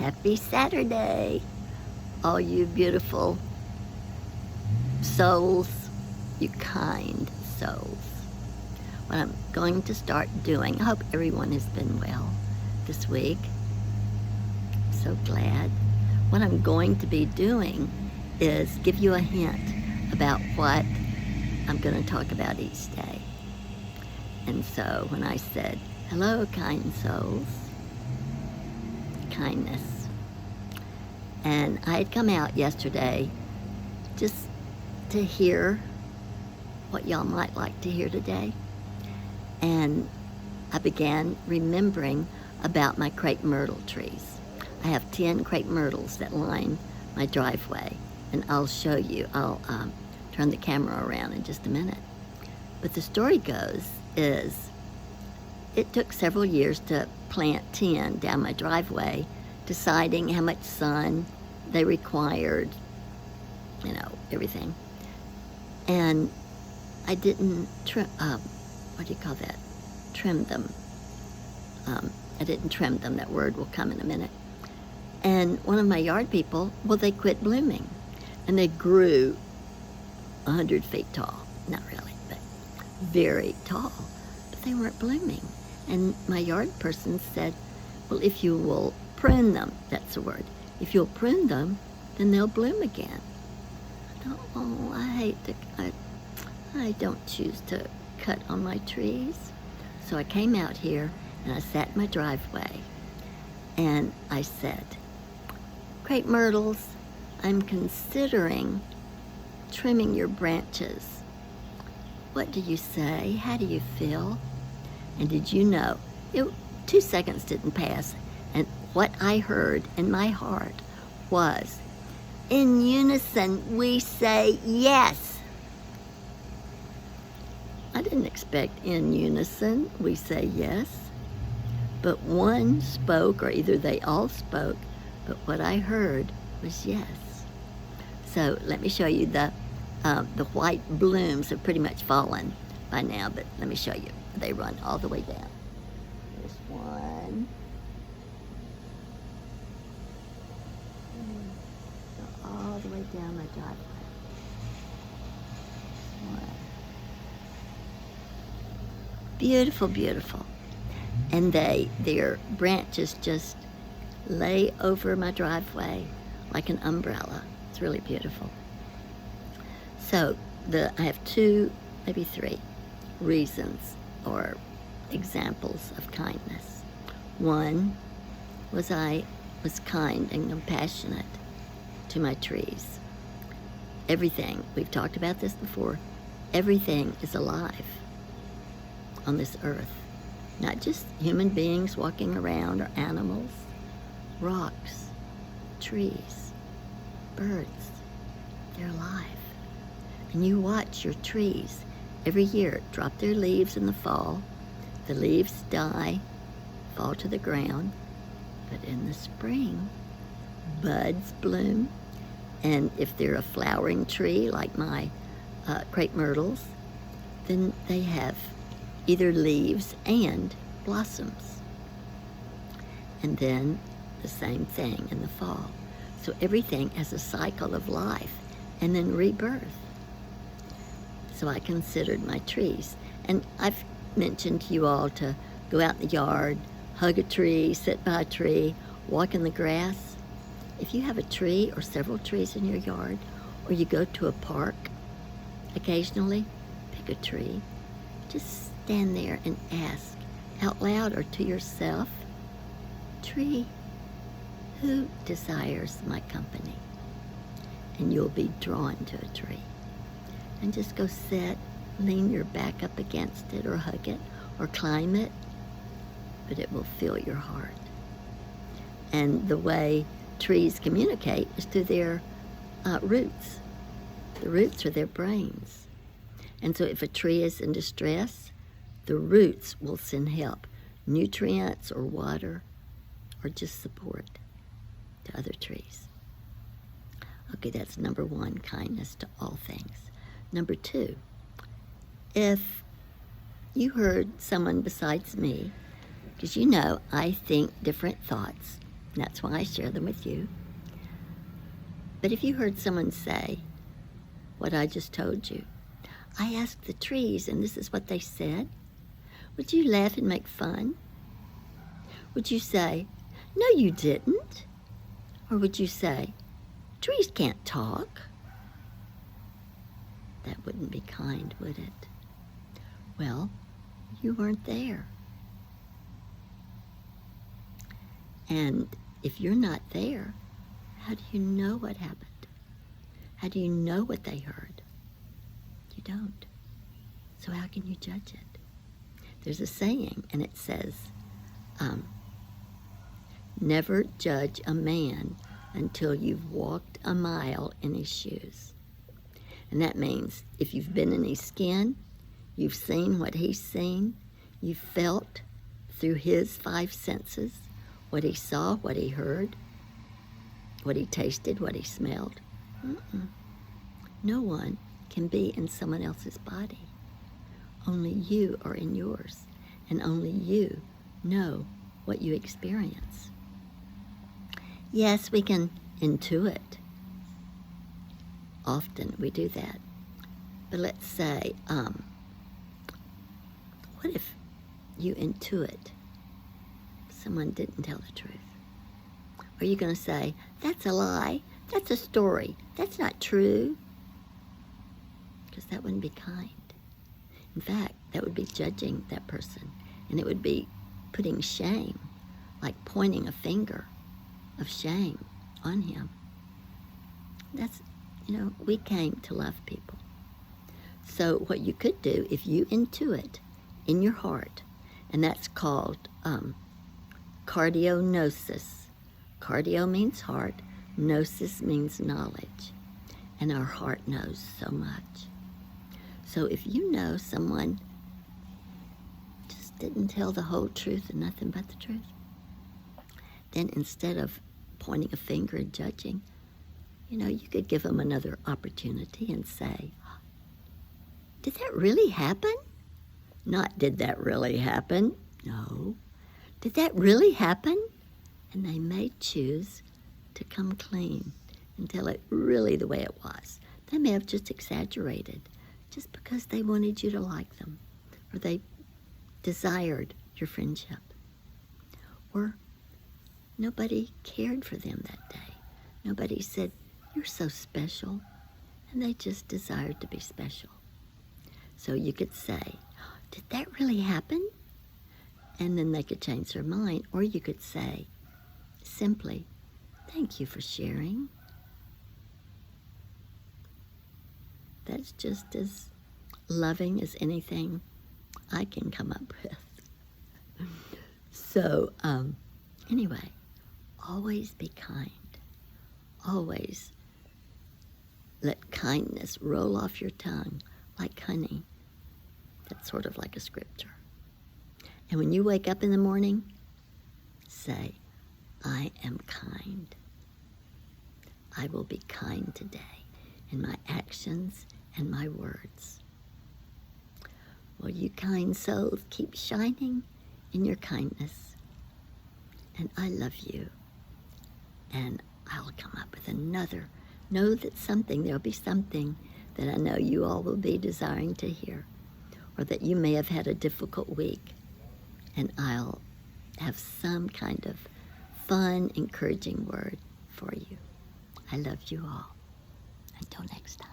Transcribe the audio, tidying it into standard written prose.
Happy Saturday, all you beautiful souls, you kind souls. What I'm going to start doing, I hope everyone has been well this week. I'm so glad. What I'm going to be doing is give you a hint about what I'm going to talk about each day. And so when I said, hello, kind souls, kindness. And I had come out yesterday just to hear what y'all might like to hear today. And I began remembering about my crepe myrtle trees. I have 10 crepe myrtles that line my driveway, and I'll show you. I'll turn the camera around in just a minute. But the story goes is it took several years to plant 10 down my driveway, deciding how much sun they required, everything. And I didn't trim them. I didn't trim them. That word will come in a minute. And one of my yard people, they quit blooming. And they grew 100 feet tall. Not really, but very tall. But they weren't blooming. And my yard person said, well, if you will prune them, that's the word. If you'll prune them, then they'll bloom again. I thought, I don't choose to cut on my trees. So I came out here and I sat in my driveway and I said, crepe myrtles, I'm considering trimming your branches. What do you say? How do you feel? And did you know, 2 seconds didn't pass, and what I heard in my heart was, in unison, we say yes. I didn't expect in unison, we say yes, but one spoke, or either they all spoke, but what I heard was yes. So let me show you the white blooms have pretty much fallen by now, but let me show you. They run all the way down. There's one. Go all the way down my driveway. One. Beautiful, beautiful. And their branches just lay over my driveway like an umbrella. It's really beautiful. So I have 2, maybe 3 reasons or examples of kindness. One was I was kind and compassionate to my trees. Everything, we've talked about this before, everything is alive on this earth. Not just human beings walking around or animals, rocks, trees, birds, they're alive. And you watch your trees every year drop their leaves in the fall. The leaves die, fall to the ground, but in the spring, buds bloom. And if they're a flowering tree like my crepe myrtles, then they have either leaves and blossoms. And then the same thing in the fall. So everything has a cycle of life and then rebirth. So I considered my trees. And I've mentioned to you all to go out in the yard, hug a tree, sit by a tree, walk in the grass. If you have a tree or several trees in your yard, or you go to a park occasionally, pick a tree, just stand there and ask out loud or to yourself, tree, who desires my company? And you'll be drawn to a tree. And just go sit, lean your back up against it or hug it or climb it, but it will fill your heart. And the way trees communicate is through their roots. The roots are their brains. And so if a tree is in distress, the roots will send help, nutrients or water or just support to other trees. Okay, that's number 1, kindness to all things. Number 2, if you heard someone besides me, because I think different thoughts And that's why I share them with you. But if you heard someone say what I just told you, I asked the trees and this is what they said, would you laugh and make fun? Would you say, no, you didn't? Or would you say, trees can't talk? That wouldn't be kind, would it? Well, you weren't there. And if you're not there, how do you know what happened? How do you know what they heard? You don't. So how can you judge it? There's a saying, and it says, never judge a man until you've walked a mile in his shoes. And that means if you've been in his skin, you've seen what he's seen, you've felt through his 5 senses, what he saw, what he heard, what he tasted, what he smelled. No one can be in someone else's body. Only you are in yours, and only you know what you experience. Yes, we can intuit. Often we do that. But let's say, what if you intuit someone didn't tell the truth? Are you going to say, that's a lie, that's a story, that's not true? Because that wouldn't be kind. In fact, that would be judging that person, and it would be putting shame, like pointing a finger of shame on him. That's, we came to love people. So what you could do, if you intuit in your heart, and that's called cardionosis. Cardio means heart, gnosis means knowledge, and our heart knows so much. So if you know someone just didn't tell the whole truth and nothing but the truth, then instead of pointing a finger and judging, you could give them another opportunity and say, did that really happen? Not, did that really happen? No. Did that really happen? And they may choose to come clean and tell it really the way it was. They may have just exaggerated just because they wanted you to like them, or they desired your friendship, or nobody cared for them that day. Nobody said, you're so special, and they just desired to be special. So you could say, did that really happen? And then they could change their mind. Or you could say, simply, thank you for sharing. That's just as loving as anything I can come up with. So, anyway, always be kind. Always let kindness roll off your tongue like honey. That's sort of like a scripture. And when you wake up in the morning, say, I am kind. I will be kind today in my actions and my words. Well, you kind souls, keep shining in your kindness. And I love you. And I'll come up with another. Know that there'll be something that I know you all will be desiring to hear, or that you may have had a difficult week, and I'll have some kind of fun, encouraging word for you. I love you all. Until next time.